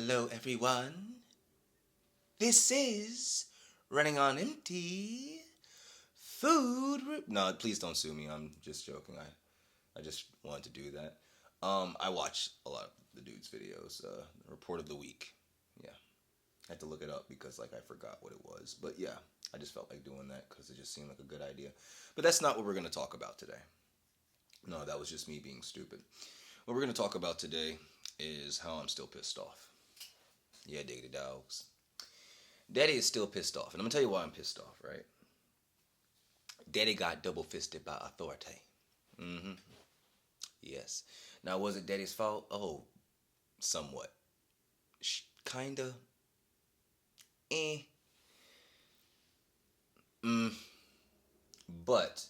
Hello, everyone. This is Running on Empty No, please don't sue me. I'm just joking. I just wanted to do that. I watch a lot of the dude's videos. Report of the week. Yeah, I had to look it up because I forgot what it was. But yeah, I just felt like doing that because it just seemed like a good idea. But that's not what we're gonna talk about today. No, that was just me being stupid. What we're gonna talk about today is how I'm still pissed off. Yeah, diggity dogs. Daddy is still pissed off. And I'm going to tell you why I'm pissed off, right? Daddy got double fisted by authority. Mm-hmm. Yes. Now, was it Daddy's fault? Oh, somewhat. Kinda. Eh. Mm. But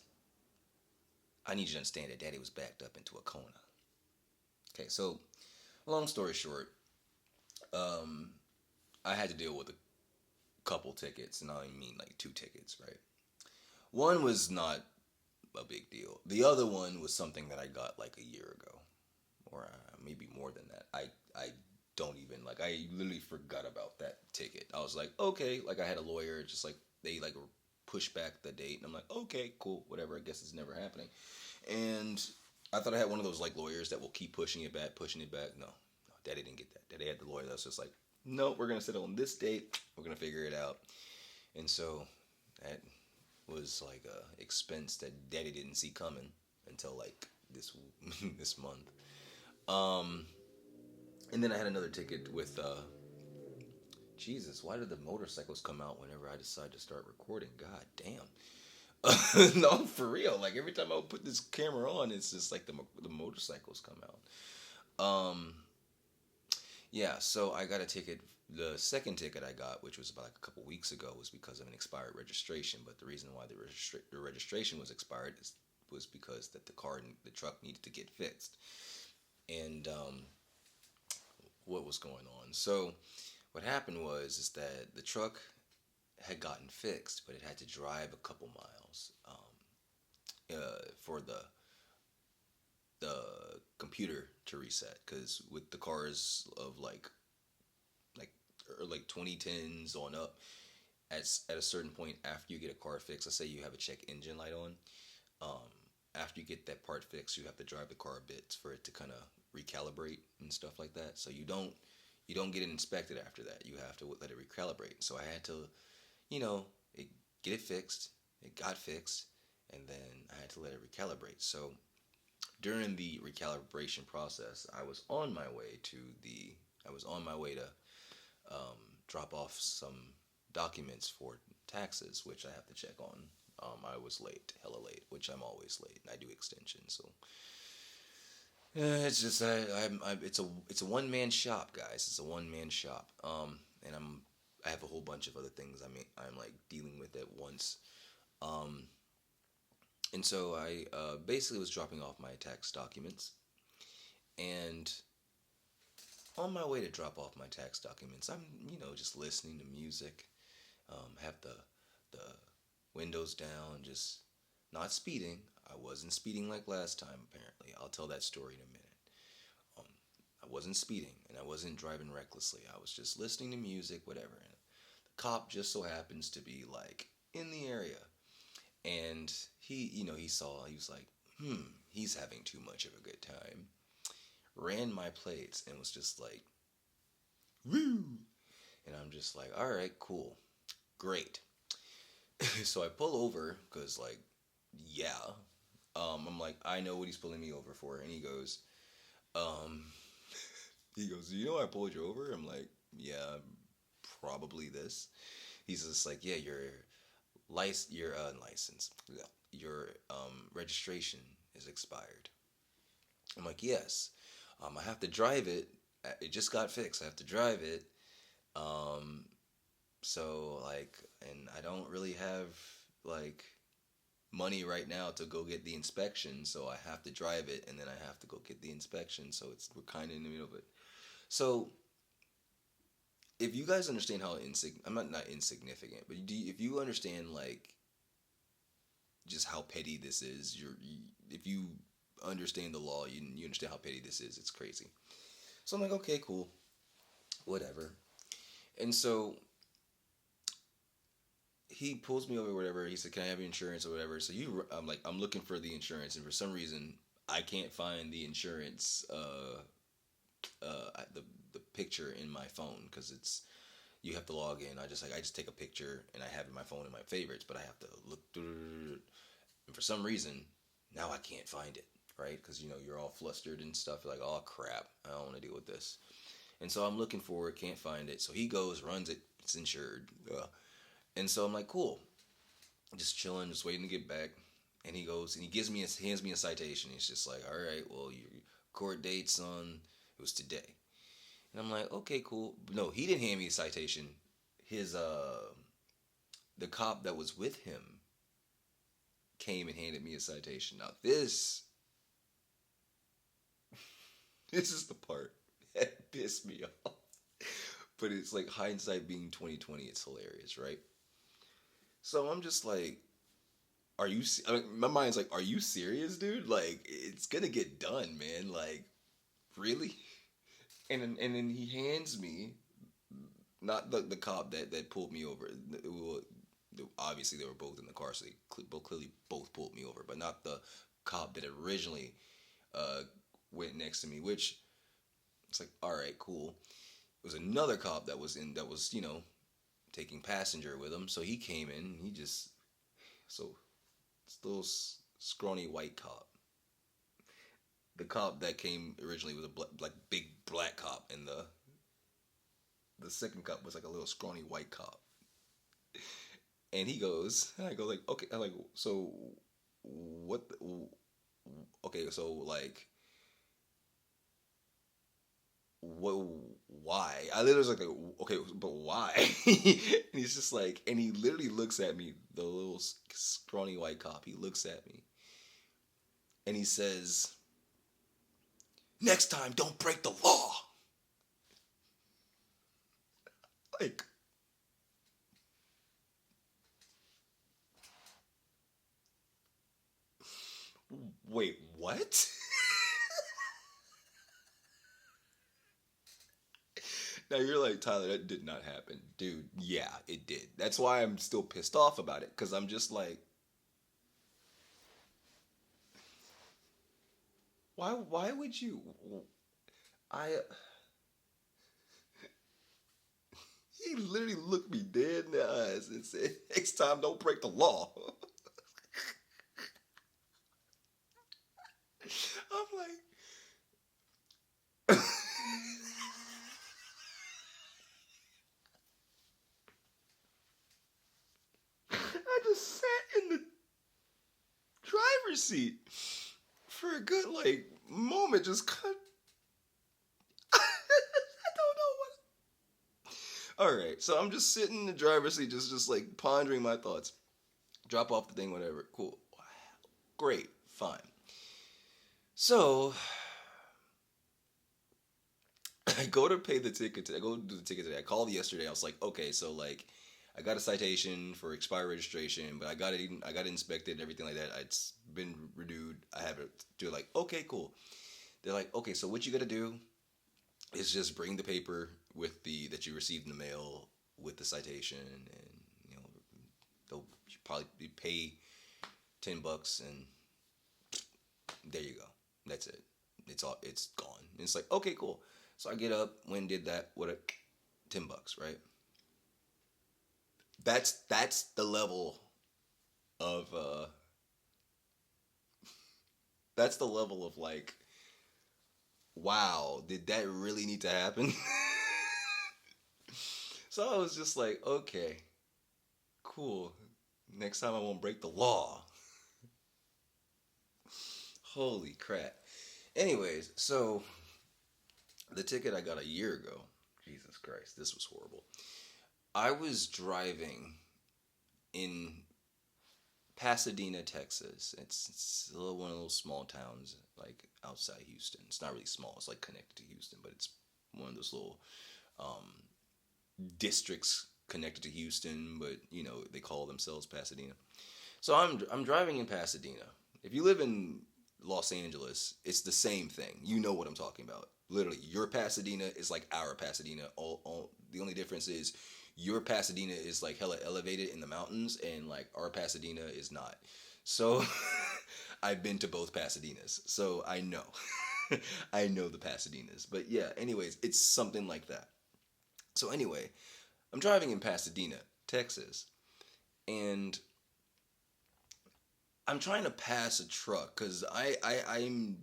I need you to understand that Daddy was backed up into a corner. Okay, so long story short, um, I had to deal with a couple tickets, and I mean like two tickets, right? One was not a big deal. The other one was something that I got like a year ago, or maybe more than that. I don't even I literally forgot about that ticket. I was like, okay, I had a lawyer, just they push back the date, and I'm like, okay, cool, whatever. I guess it's never happening. And I thought I had one of those lawyers that will keep pushing it back, pushing it back. No, Daddy didn't get that. Daddy had the lawyer that was just like, no, we're gonna settle on this date. We're gonna figure it out. And so that was like a expense that Daddy didn't see coming until this this month. Um, and then I had another ticket with Jesus. Why did the motorcycles come out whenever I decide to start recording? God damn. No, for real. Like every time I would put this camera on, it's just like the motorcycles come out. Yeah. So I got a ticket. The second ticket I got, which was about a couple weeks ago, was because of an expired registration. But the reason why the registration was expired was because that the truck needed to get fixed. And what was going on? So what happened is that the truck had gotten fixed, but it had to drive a couple miles for the computer to reset. Because with the cars of like 2010s on up, at a certain point after you get a car fixed, let's say you have a check engine light on, um, after you get that part fixed, you have to drive the car a bit for it to kind of recalibrate and stuff like that. So you don't get it inspected after that. You have to let it recalibrate. So I had to, you know, it, get it fixed. It got fixed, and then I had to let it recalibrate. So during the recalibration process, I was on my way to drop off some documents for taxes, which I have to check on. I was late, hella late, which I'm always late, and I do extensions. So yeah, it's just it's a one man shop, guys. It's a one man shop. And I have a whole bunch of other things. I'm like dealing with at once. Um, and so I basically was dropping off my tax documents, and on my way to drop off my tax documents, I'm just listening to music, have the windows down, just not speeding. I wasn't speeding like last time. Apparently, I'll tell that story in a minute. Um, I wasn't speeding, and I wasn't driving recklessly. I was just listening to music, whatever. And the cop just so happens to be in the area, and he was like, he's having too much of a good time. Ran my plates and was just like, woo, and I'm just like, all right, cool, great. So I pull over because yeah, I'm like, I know what he's pulling me over for, and um, he goes, you know I pulled you over? I'm like, yeah, probably this. He's just like, yeah, your license, your registration is expired. I'm like, yes. I have to drive it. It just got fixed. I have to drive it. Um, so and I don't really have like money right now to go get the inspection. So I have to drive it, and then I have to go get the inspection. So we're kind of in the middle of it. So if you guys understand how I'm not insignificant, but if you understand just how petty this is, if you understand the law, you understand how petty this is. It's crazy. So I'm like, okay, cool. whatever. And so he pulls me over, or whatever. He said, "Can I have your insurance or whatever?" So I'm like, I'm looking for the insurance, and for some reason, I can't find the insurance, the picture in my phone because it's you have to log in. I just take a picture and I have it in my phone in my favorites, but I have to look through, and for some reason, now I can't find it, right? Because you're all flustered and stuff. You're like, oh crap, I don't want to deal with this. And so I'm looking for it, can't find it. So he goes, runs it, it's insured. And so I'm like, cool, just chilling, just waiting to get back. And he goes and hands me a citation. He's just like, all right, well, your court date's on. It was today. And I'm like, okay, cool. No, he didn't hand me a citation. His the cop that was with him came and handed me a citation. Now this is the part that pissed me off. But it's like hindsight being 2020. It's hilarious, right? So I'm just like, I mean, my mind's like, are you serious, dude? Like, it's gonna get done, man. Like, really? And then he hands me not the cop that pulled me over. Obviously, they were both in the car, so they clearly both pulled me over, but not the cop that originally uh, went next to me. Which it's like, all right, cool. It was another cop that was taking passenger with him. So he came in. He just so this little scrawny white cop. The cop that came originally was like big black cop, and the second cop was like a little scrawny white cop. And he goes, and I go like, okay, I'm like, so what? Okay, so like, what? Why? I literally was like, okay, but why? And he's just like, and he literally looks at me, the little scrawny white cop. He looks at me, and he says, "Next time, don't break the law." Like, wait, what? Now you're like, Tyler, that did not happen. Dude, yeah, it did. That's why I'm still pissed off about it. Because I'm just like, why would you? I. He literally looked me dead in the eyes and said, next time, don't break the law. I'm like, I just sat in the driver's seat for a good, like, moment, just cut. I don't know what. All right, so I'm just sitting in the driver's seat, just like pondering my thoughts. Drop off the thing, whatever. Cool. Great. Fine. So I go to pay the ticket. I go to do the ticket today. I called yesterday. I was like, okay, so like, I got a citation for expired registration, but I got it inspected and everything like that. It's been renewed. I have it. They're like, okay, cool. They're like, okay, so what you got to do is just bring the paper with the that you received in the mail with the citation, and they'll probably pay $10, and there you go. That's it. It's all. It's gone. And it's like, okay, cool. So I get up, went and did that. What a $10, right? That's the level of that's the level of like, wow, did that really need to happen? So I was just like, okay, cool. Next time I won't break the law. Holy crap. Anyways, so the ticket I got a year ago. Jesus Christ, this was horrible. I was driving in Pasadena, Texas. It's one of those small towns like outside Houston. It's not really small. It's like connected to Houston, but it's one of those little um, districts connected to Houston. But they call themselves Pasadena. So I'm driving in Pasadena. If you live in Los Angeles, it's the same thing. You know what I'm talking about. Literally, your Pasadena is like our Pasadena. The only difference is your Pasadena is like hella elevated in the mountains, and like our Pasadena is not. So I've been to both Pasadenas, so I know. I know the Pasadenas. But yeah, anyways, it's something like that. So anyway, I'm driving in Pasadena, Texas, and I'm trying to pass a truck because I'm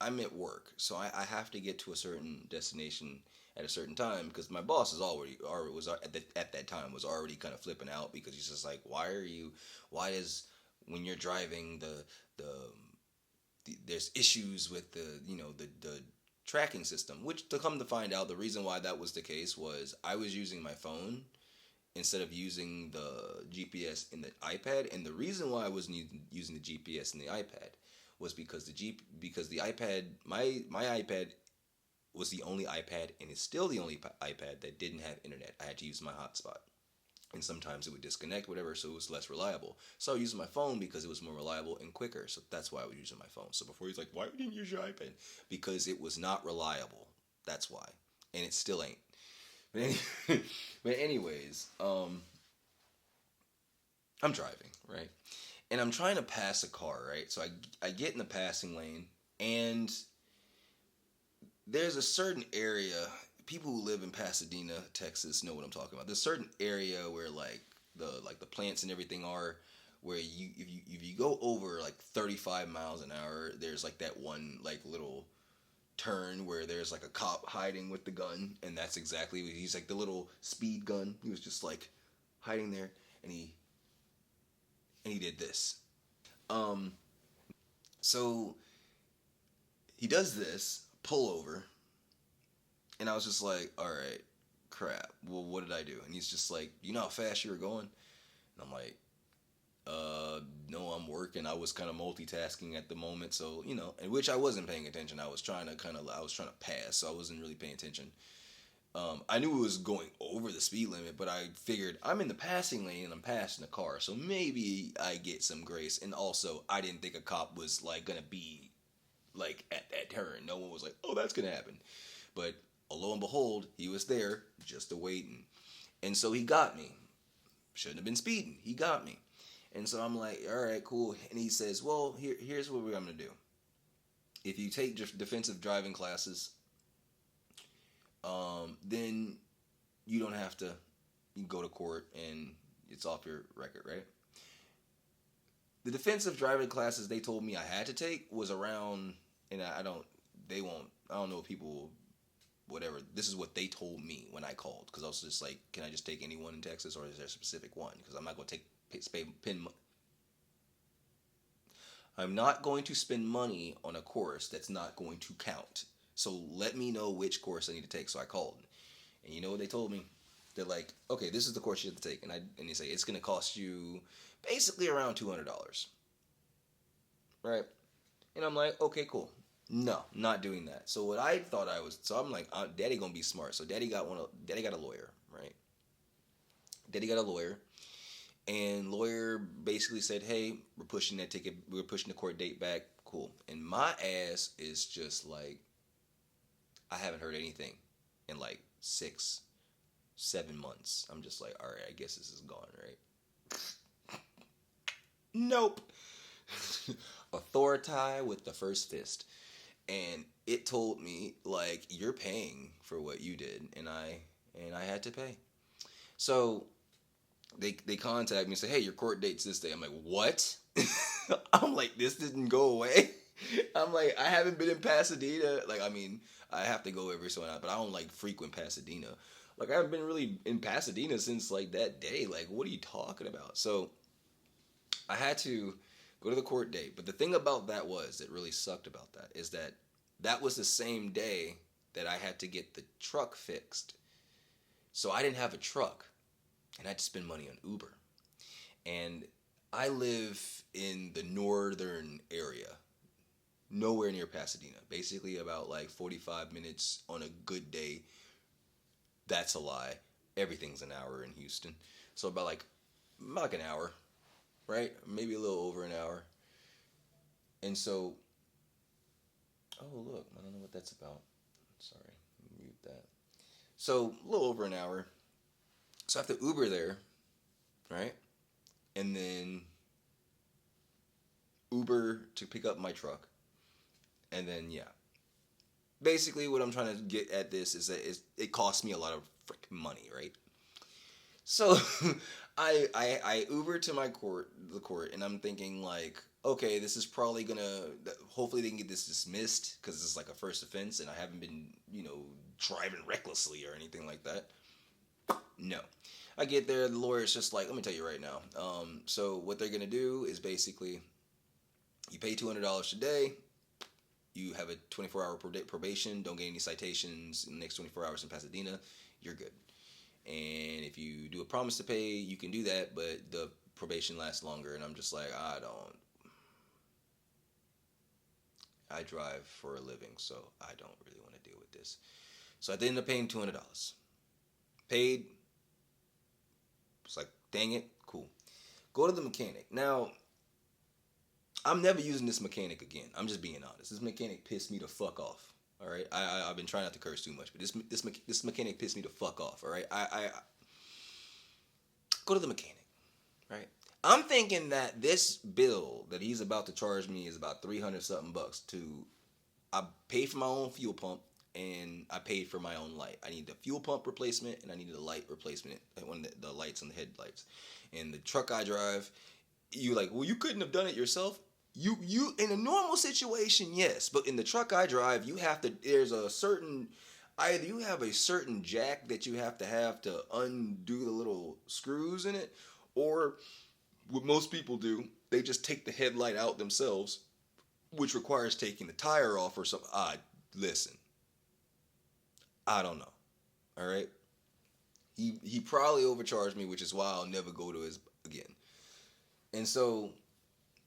at work, so I have to get to a certain destination at a certain time because my boss is already was at that time was already kind of flipping out because he's just like, why is when you're driving there's issues with the tracking system, which to come to find out the reason why that was the case was I was using my phone instead of using the GPS in the iPad. And the reason why I wasn't using the GPS in the iPad was because the iPad my iPad was the only iPad and is still the only iPad that didn't have internet. I had to use my hotspot. And sometimes it would disconnect, whatever, so it was less reliable. So I was using my phone because it was more reliable and quicker. So that's why I was using my phone. So before he's like, why didn't you use your iPad? Because it was not reliable. That's why. And it still ain't. But, but anyways, I'm driving, right? And I'm trying to pass a car, right? So I get in the passing lane, and there's a certain area. People who live in Pasadena, Texas, know what I'm talking about. There's a certain area where like the plants and everything are, where if you go over like 35 miles an hour, there's like that one like little turn where there's like a cop hiding with the gun, and that's exactly what he's like, the little speed gun. He was just like hiding there, and he did this. Um, so he does this pull over, and I was just like, all right, crap. Well, what did I do? And he's just like, you know how fast you were going? And I'm like, no, I'm working. I was kind of multitasking at the moment, so in which I wasn't paying attention. I was trying to pass, so I wasn't really paying attention. I knew it was going over the speed limit, but I figured I'm in the passing lane and I'm passing a car, so maybe I get some grace. And also, I didn't think a cop was like gonna be like at that turn. No one was like, "Oh, that's gonna happen," but lo and behold, he was there just awaiting, and so he got me. Shouldn't have been speeding. He got me, and so I'm like, "All right, cool." And he says, "Well, here's what we're gonna do. If you take defensive driving classes, then you don't have to you go to court and it's off your record, right?" The defensive driving classes they told me I had to take was around, and I don't, they won't, I don't know if people, whatever. This is what they told me when I called because I was just like, can I just take anyone in Texas or is there a specific one? Because I'm not going to I'm not going to spend money on a course that's not going to count. So let me know which course I need to take. So I called, and you know what they told me? They're like, okay, this is the course you have to take, and they say it's going to cost you basically around $200, right? And I'm like, okay, cool. No, not doing that. So what I thought I was, so I'm like, Daddy gonna be smart. So Daddy got a lawyer, right? Daddy got a lawyer, and lawyer basically said, hey, we're pushing the court date back. Cool. And my ass is just like, I haven't heard anything in like 6, 7 months. I'm just like, all right, I guess this is gone, right? Nope. Authority with the first fist. And it told me like you're paying for what you did, and I had to pay. So they contact me and say, hey, your court date's this day. I'm like, what? I'm like, this didn't go away. I'm like, I haven't been in Pasadena. Like, I mean, I have to go every so often, but I don't like frequent Pasadena. Like, I haven't been really in Pasadena since like that day. Like, what are you talking about? So I had to go to the court date. But the thing about that really sucked about that is that was the same day that I had to get the truck fixed. So I didn't have a truck, and I had to spend money on Uber. And I live in the northern area, nowhere near Pasadena. Basically, about like 45 minutes on a good day. That's a lie. Everything's an hour in Houston. So about like an hour, right? Maybe a little over an hour. And so that's about. Sorry, mute that. So a little over an hour. So I have to Uber there, right? And then Uber to pick up my truck, and then yeah. Basically, what I'm trying to get at this is that it costs me a lot of freaking money, right? So I Uber to the court, and I'm thinking like, okay, this is probably gonna. Hopefully, they can get this dismissed because it's like a first offense, and I haven't been, driving recklessly or anything like that. No, I get there, the lawyer's just like, let me tell you right now. So what they're gonna do is basically, you pay $200 today. You have a 24-hour probation. Don't get any citations in the next 24 hours in Pasadena. You're good. And if you do a promise to pay, you can do that, but the probation lasts longer. And I'm just like, I drive for a living, so I don't really want to deal with this. So I ended up paying $200. Paid. It's like, dang it, cool. Go to the mechanic. Now, I'm never using this mechanic again. I'm just being honest. This mechanic pissed me the fuck off. All right, I've been trying not to curse too much, but this mechanic pissed me the fuck off. All right, I go to the mechanic. Right, I'm thinking that this bill that he's about to charge me is about 300 something bucks. I paid for my own fuel pump and I paid for my own light. I need the fuel pump replacement and I need the light replacement, one of the lights on the headlights. And the truck I drive, you like, well, you couldn't have done it yourself. You in a normal situation, yes, but in the truck I drive, there's a certain, either you have a certain jack that you have to undo the little screws in it, or what most people do, they just take the headlight out themselves, which requires taking the tire off or something. Listen, I don't know. All right, he probably overcharged me, which is why I'll never go to his again. And so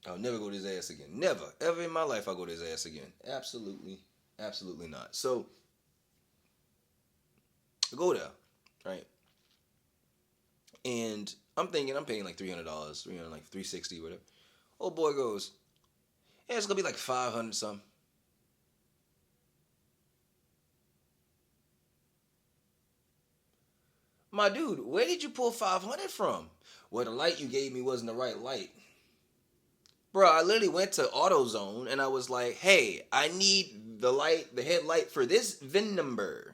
I'll never go to his ass again. Never, ever in my life I'll go to his ass again. Absolutely, absolutely not. So, I go there, right? And I'm thinking I'm paying like $300, like $360, whatever. Old boy goes, yeah, it's gonna be like 500 something. My dude, where did you pull 500 from? Well, the light you gave me wasn't the right light. Bro, I literally went to AutoZone and I was like, hey, I need the headlight for this VIN number.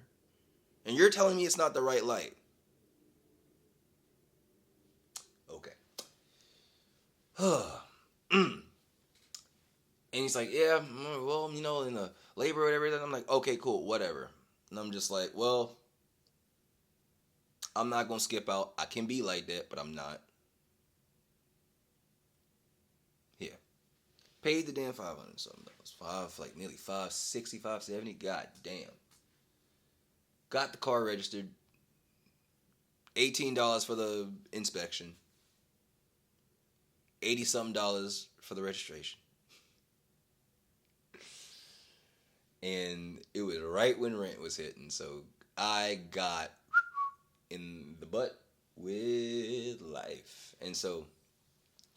And you're telling me it's not the right light. Okay. And he's like, yeah, well, in the labor or whatever. And I'm like, okay, cool, whatever. And I'm just like, well, I'm not going to skip out. I can be like that, but I'm not. Here. Paid the damn 500 something dollars. Like nearly 560, 570. God damn. Got the car registered. $18 for the inspection. 80 something dollars for the registration. And it was right when rent was hitting, so I got in the butt with life. And so,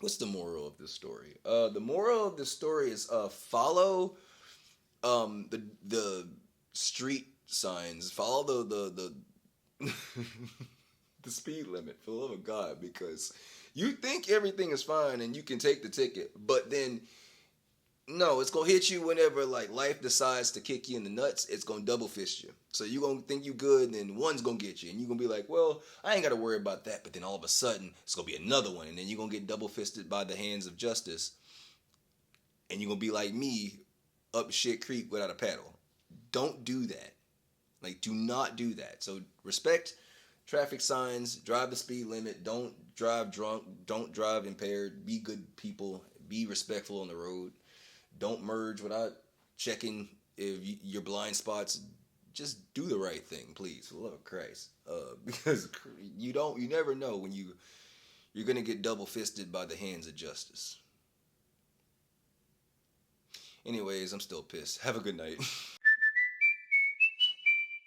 what's the moral of this story? The moral of this story is follow the street signs. Follow the the speed limit, for the love of God, because you think everything is fine and you can take the ticket, but then no, it's gonna hit you whenever like life decides to kick you in the nuts. It's gonna double fist you. So you gonna think you good, and then one's gonna get you, and you gonna be like, well, I ain't gotta worry about that. But then all of a sudden, it's gonna be another one, and then you're gonna get double fisted by the hands of justice, and you're gonna be like me, up shit creek without a paddle. Don't do that. Like, do not do that. So respect traffic signs. Drive the speed limit. Don't drive drunk. Don't drive impaired. Be good people. Be respectful on the road. Don't merge without checking if your blind spots. Just do the right thing, please, for the love of Christ. Because you never know when you're gonna get double fisted by the hands of justice. Anyways, I'm still pissed. Have a good night.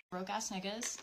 Broke ass niggas.